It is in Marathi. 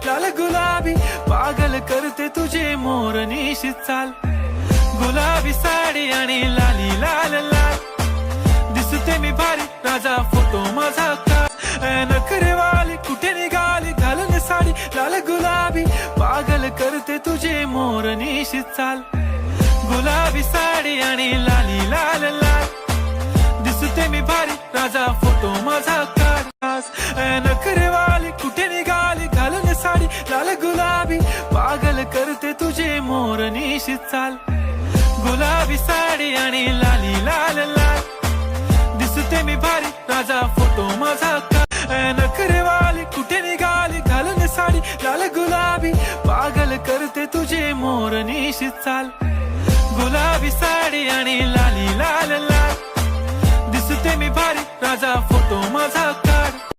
लाल गुलाबी पागल करते तुझे मोरनीशी चाल गुलाबी साडी आणि लाली लाल लाल दिसते मी भारी राजा फोटो माझा का नखरेवाली कुठे निघाली घालून साडी लाल गुलाबी पागल करते तुझे मोरनीशी चाल गुलाबी साडी आणि लाली लाल लाल दिसते मी भारी राजा फोटो माझा काढ नखरेवाली कुठे निघाली घालून साडी लाल गुलाबी पागल करते तुझे मोरनीशी चाल गुलाबी साडी आणि लाली लाल लाल दिसते मी भारी राजा फोटो माझा काढ नखरेवाली कुठे निघाली घालून साडी लाल गुलाबी पागल करते तुझे मोरनीशी चाल गुलाबी साडी आणि लाली लाल लाल दिसते मी भारी राजा फोटो माझा काढ